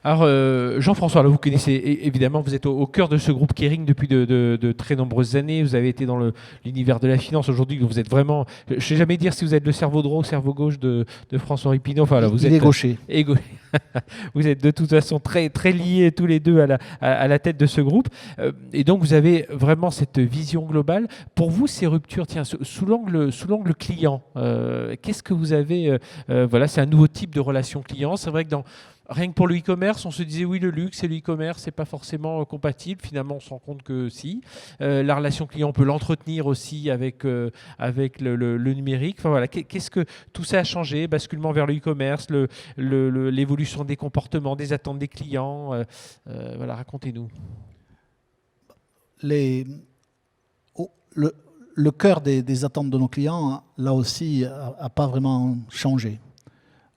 Alors, Jean-François, là, vous connaissez évidemment, vous êtes au cœur de ce groupe Kering depuis de très nombreuses années. Vous avez été dans l'univers de la finance. Aujourd'hui, vous êtes vraiment. Je ne sais jamais dire si vous êtes le cerveau droit ou le cerveau gauche de François Pinault. Enfin, là, vous Il êtes est gaucher. vous êtes de toute façon très, très liés tous les deux à la tête de ce groupe. Et donc, vous avez vraiment cette vision globale. Pour vous, ces ruptures, tiens, sous l'angle client, qu'est-ce que vous avez voilà, c'est un nouveau type de relation client. C'est vrai que rien que pour le e-commerce, on se disait oui, le luxe et le e-commerce, c'est pas forcément compatible. Finalement, on se rend compte que si. La relation client, on peut l'entretenir aussi avec le numérique. Enfin voilà, qu'est-ce que tout ça a changé? Basculement vers le e-commerce, l'évolution des comportements, des attentes des clients. Voilà, racontez-nous. Les, le cœur des attentes de nos clients, là aussi, n'a pas vraiment changé.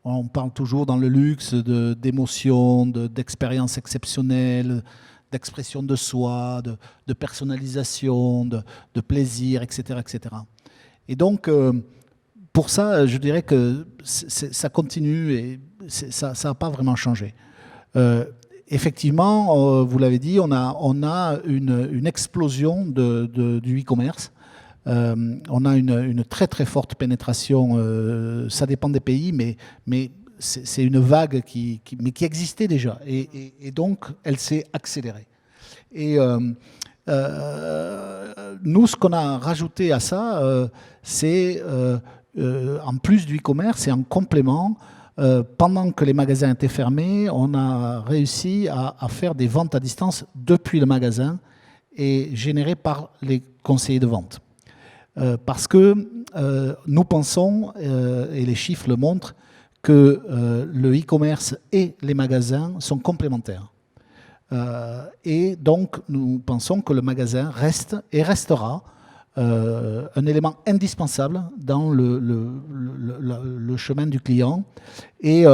On parle toujours dans le luxe d'émotions, d'expériences exceptionnelles, d'expression de soi, de personnalisation, de plaisir, etc., etc. Et donc, pour ça, je dirais que ça continue et ça n'a pas vraiment changé. Effectivement, vous l'avez dit, on a une explosion du e-commerce. On a une très très forte pénétration, ça dépend des pays, mais c'est une vague qui existait déjà. Et donc, elle s'est accélérée. Et nous, ce qu'on a rajouté à ça, c'est en plus du e-commerce et en complément, pendant que les magasins étaient fermés, on a réussi à faire des ventes à distance depuis le magasin et générées par les conseillers de vente. Parce que nous pensons, et les chiffres le montrent, que le e-commerce et les magasins sont complémentaires. Et donc, nous pensons que le magasin reste et restera un élément indispensable dans le chemin du client. Et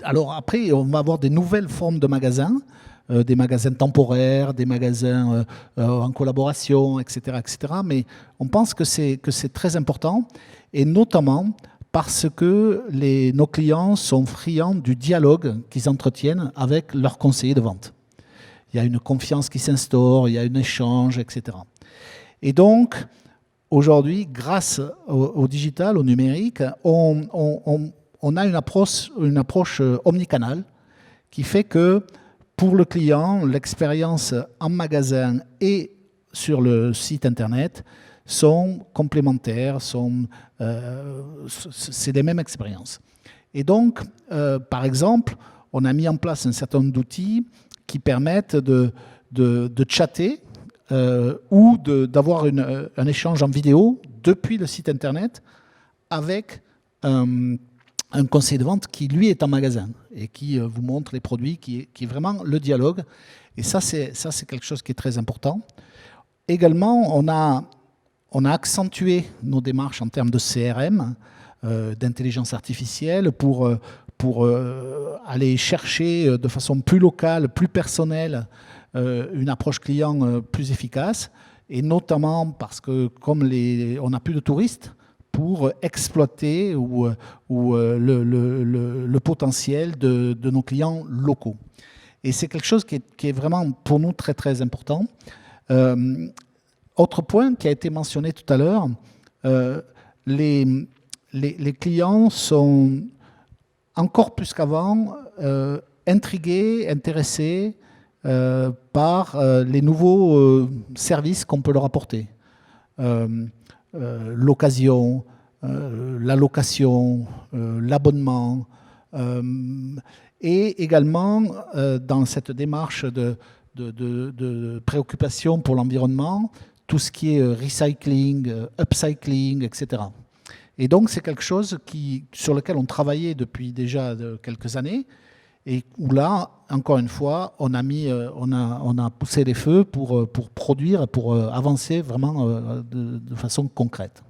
alors après, on va avoir des nouvelles formes de magasins, des magasins temporaires, des magasins en collaboration, etc., etc. Mais on pense que c'est très important, et notamment parce que nos clients sont friands du dialogue qu'ils entretiennent avec leurs conseillers de vente. Il y a une confiance qui s'instaure, il y a un échange, etc. Et donc, aujourd'hui, grâce au digital, au numérique, on a une approche omnicanale qui fait que pour le client, l'expérience en magasin et sur le site internet sont complémentaires, c'est les mêmes expériences. Et donc, par exemple, on a mis en place un certain nombre d'outils qui permettent de chatter ou d'avoir un échange en vidéo depuis le site internet avec un conseiller de vente qui, lui, est en magasin et qui vous montre les produits, qui est vraiment le dialogue. Et ça, c'est quelque chose qui est très important. Également, on a accentué nos démarches en termes de CRM, d'intelligence artificielle, pour aller chercher de façon plus locale, plus personnelle, une approche client plus efficace. Et notamment parce que, comme on n'a plus de touristes, pour exploiter le potentiel de nos clients locaux. Et c'est quelque chose qui est vraiment pour nous très très important. Autre point qui a été mentionné tout à l'heure, les clients sont encore plus qu'avant intrigués, intéressés par les nouveaux services qu'on peut leur apporter. L'occasion, la location, l'abonnement, et également dans cette démarche de préoccupation pour l'environnement, tout ce qui est recycling, upcycling, etc. Et donc c'est quelque chose sur lequel on travaillait depuis déjà quelques années, et où là, encore une fois, on a poussé les feux pour produire, pour avancer vraiment de façon concrète.